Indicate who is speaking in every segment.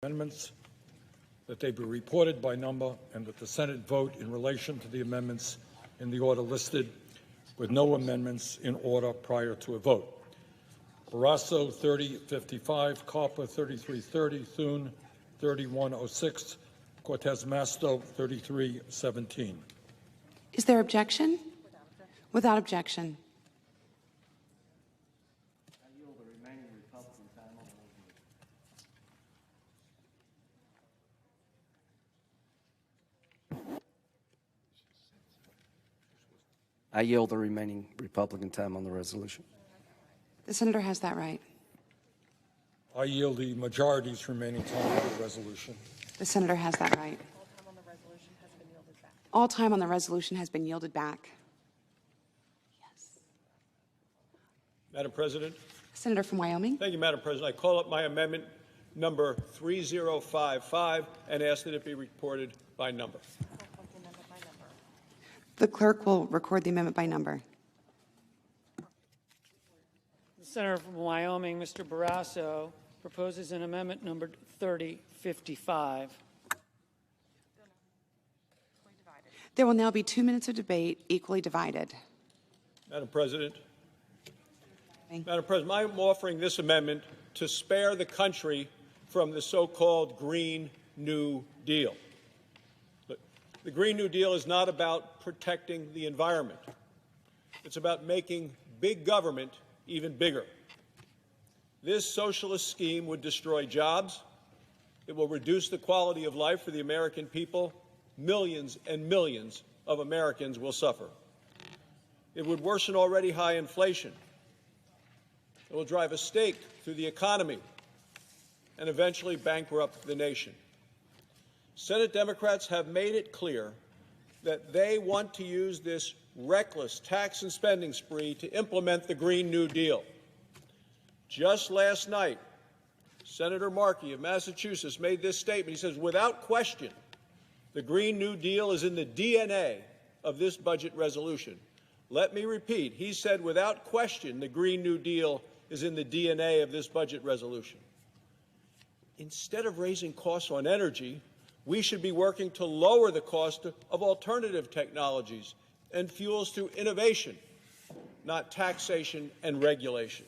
Speaker 1: amendments, that they be reported by number, and that the Senate vote in relation to the amendments in the order listed, with no amendments in order prior to a vote. Barrasso, 3055, Carper, 3330, Thune, 3106, Cortez Masto, 3317.
Speaker 2: Is there objection? Without objection.
Speaker 3: I yield the remaining Republican time on the resolution.
Speaker 2: The senator has that right.
Speaker 1: I yield the majority's remaining time on the resolution.
Speaker 2: The senator has that right. All time on the resolution has been yielded back. Yes.
Speaker 4: Madam President.
Speaker 2: Senator from Wyoming.
Speaker 4: Thank you, Madam President. I call up my amendment number 3055 and ask that it be reported by number.
Speaker 2: The clerk will record the amendment by number.
Speaker 5: The senator from Wyoming, Mr. Barrasso, proposes an amendment numbered 3055.
Speaker 2: There will now be 2 minutes of debate, equally divided.
Speaker 4: Madam President. Madam President, I'm offering this amendment to spare the country from the so-called Green New Deal. The Green New Deal is not about protecting the environment. It's about making big government even bigger. This socialist scheme would destroy jobs. It will reduce the quality of life for the American people. Millions and millions of Americans will suffer. It would worsen already high inflation. It will drive a stake through the economy and eventually bankrupt the nation. Senate Democrats have made it clear that they want to use this reckless tax and spending spree to implement the Green New Deal. Just last night, Senator Markey of Massachusetts made this statement. He says, without question, the Green New Deal is in the DNA of this budget resolution. Let me repeat. He said, without question, the Green New Deal is in the DNA of this budget resolution. Instead of raising costs on energy, we should be working to lower the cost of alternative technologies and fuels through innovation, not taxation and regulation.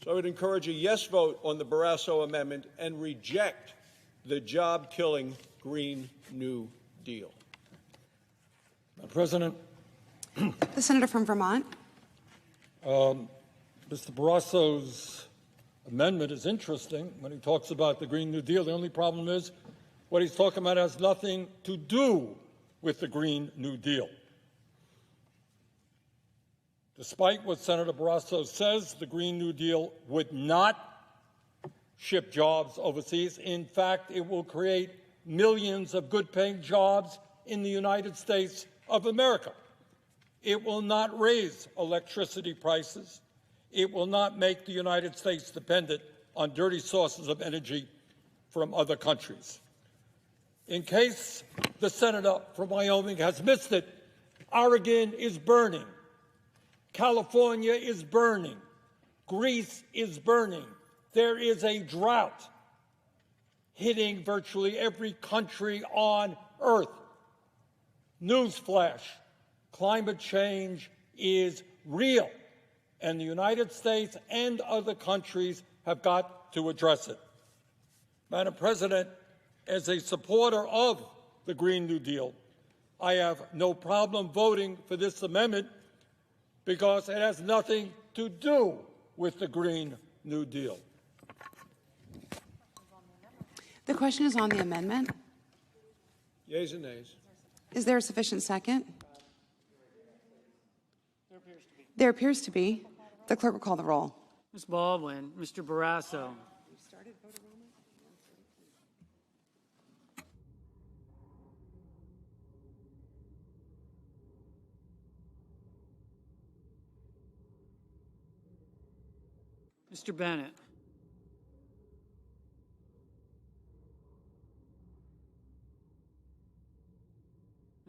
Speaker 4: So I would encourage a yes vote on the Barrasso amendment and reject the job-killing Green New Deal.
Speaker 1: Madam President.
Speaker 2: The senator from Vermont.
Speaker 1: Mr. Barrasso's amendment is interesting when he talks about the Green New Deal. The only problem is what he's talking about has nothing to do with the Green New Deal. Despite what Senator Barrasso says, the Green New Deal would not ship jobs overseas. In fact, it will create millions of good-paying jobs in the United States of America. It will not raise electricity prices. It will not make the United States dependent on dirty sources of energy from other countries. In case the senator from Wyoming has missed it, Oregon is burning. California is burning. Greece is burning. There is a drought hitting virtually every country on Earth. Newsflash, climate change is real, and the United States and other countries have got to address it. Madam President, as a supporter of the Green New Deal, I have no problem voting for this amendment because it has nothing to do with the Green New Deal.
Speaker 2: The question is on the amendment.
Speaker 4: Yeas and nays.
Speaker 2: Is there a sufficient second? There appears to be. The clerk will call the roll.
Speaker 5: Ms. Baldwin, Mr. Barrasso. Mr. Bennett.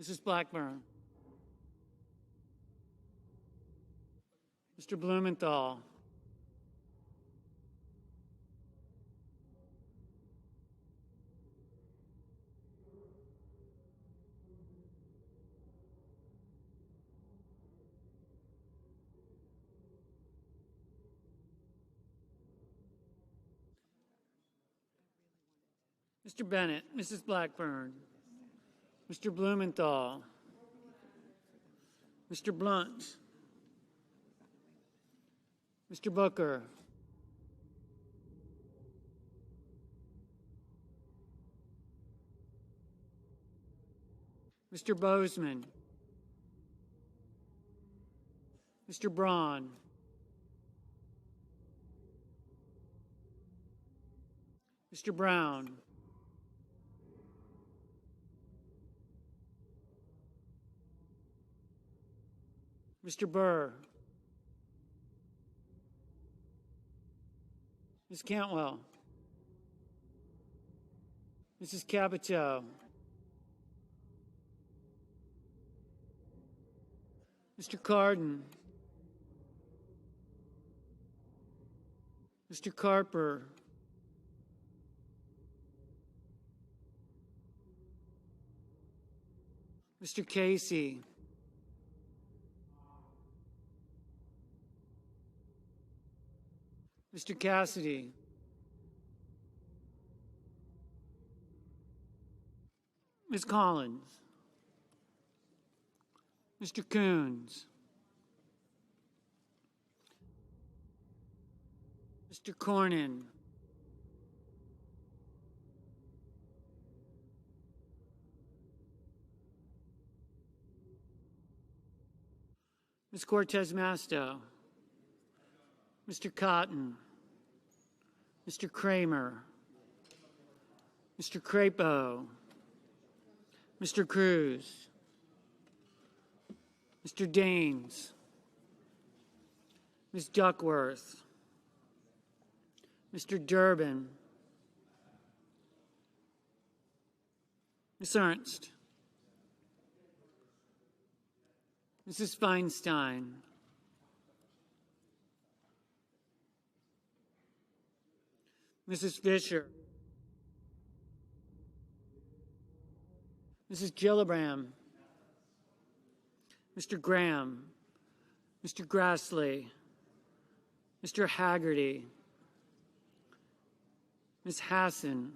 Speaker 5: Mrs. Blackburn. Mr. Blumenthal. Mr. Bennett, Mrs. Blackburn, Mr. Blumenthal, Mr. Blunt, Mr. Booker, Mr. Bozeman, Mr. Braun, Mr. Brown, Mr. Burr, Ms. Cantwell, Mrs. Capito, Mr. Cardin, Mr. Carper, Mr. Casey, Mr. Cassidy, Ms. Collins, Mr. Coons, Mr. Cornyn, Ms. Cortez Masto, Mr. Cotton, Mr. Kramer, Mr. Crapo, Mr. Cruz, Mr. Daines, Ms. Duckworth, Mr. Durbin, Ms. Ernst, Mrs. Feinstein, Mrs. Fisher, Mrs. Gillibrand, Mr. Graham, Mr. Grassley, Mr. Haggerty, Ms. Hassan,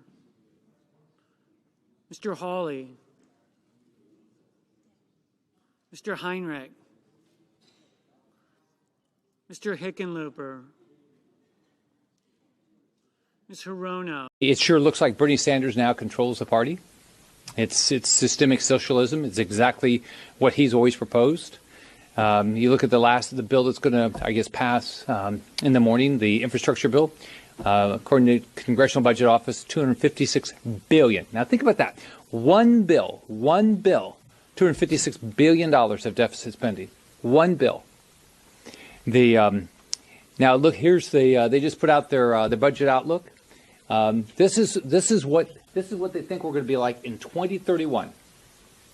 Speaker 5: Mr. Hawley, Mr. Heinrich, Mr. Hickenlooper, Ms. Hirono.
Speaker 6: It sure looks like Bernie Sanders now controls the party. It's systemic socialism. It's exactly what he's always proposed. You look at the bill that's going to, I guess, pass in the morning, the infrastructure bill. According to Congressional Budget Office, $256 billion. Now think about that. One bill, $256 billion of deficit spending. One bill. Now look, here's they just put out their budget outlook. This is what they think we're going to be like in 2031.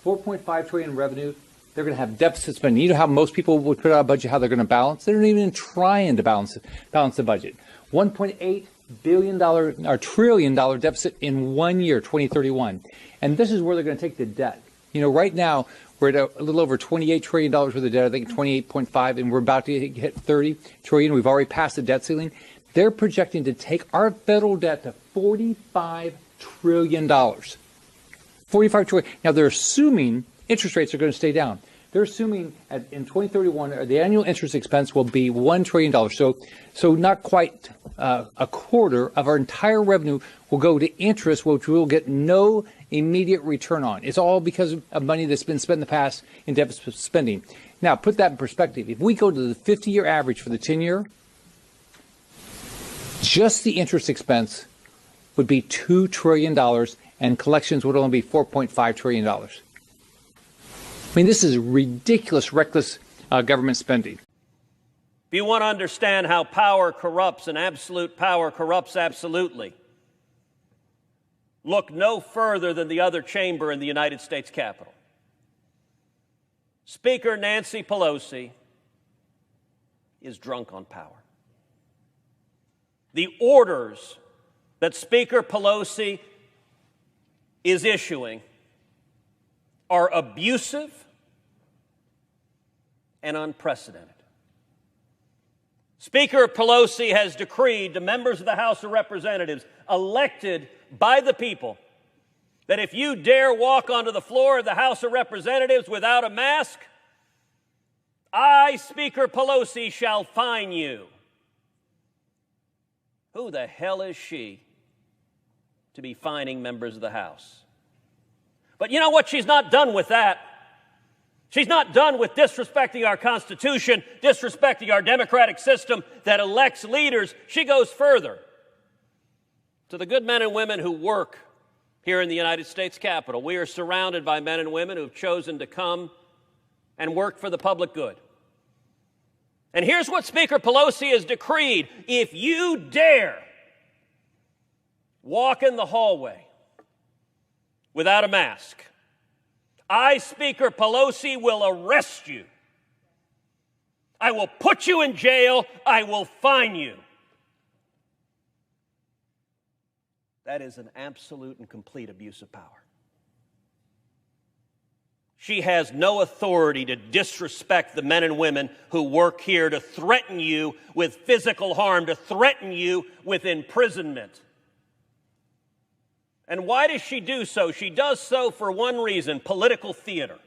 Speaker 6: 4.5 trillion in revenue. They're going to have deficit spending. You know how most people would put out a budget, how they're going to balance? They're not even trying to balance the budget. $1.8 trillion deficit in 1 year, 2031. And this is where they're going to take the debt. You know, right now we're at a little over $28 trillion worth of debt. I think 28.5, and we're about to hit 30 trillion. We've already passed the debt ceiling. They're projecting to take our federal debt to $45 trillion. 45 trillion. Now they're assuming interest rates are going to stay down. They're assuming in 2031 the annual interest expense will be $1 trillion. So not quite a quarter of our entire revenue will go to interest, which we will get no immediate return on. It's all because of money that's been spent in the past in deficit spending. Now, put that in perspective. If we go to the 50-year average for the 10-year, just the interest expense would be $2 trillion, and collections would only be $4.5 trillion. I mean, this is ridiculous, reckless government spending.
Speaker 7: If you want to understand how power corrupts and absolute power corrupts absolutely, look no further than the other chamber in the United States Capitol. Speaker Nancy Pelosi is drunk on power. The orders that Speaker Pelosi is issuing are abusive and unprecedented. Speaker Pelosi has decreed to members of the House of Representatives elected by the people that if you dare walk onto the floor of the House of Representatives without a mask, I, Speaker Pelosi, shall fine you. Who the hell is she to be fining members of the House? But you know what? She's not done with that. She's not done with disrespecting our Constitution, disrespecting our democratic system that elects leaders. She goes further. To the good men and women who work here in the United States Capitol, we are surrounded by men and women who have chosen to come and work for the public good. And here's what Speaker Pelosi has decreed. If you dare walk in the hallway without a mask, I, Speaker Pelosi, will arrest you. I will put you in jail. I will fine you. That is an absolute and complete abuse of power. She has no authority to disrespect the men and women who work here, to threaten you with physical harm, to threaten you with imprisonment. And why does she do so? She does so for one reason: political theater.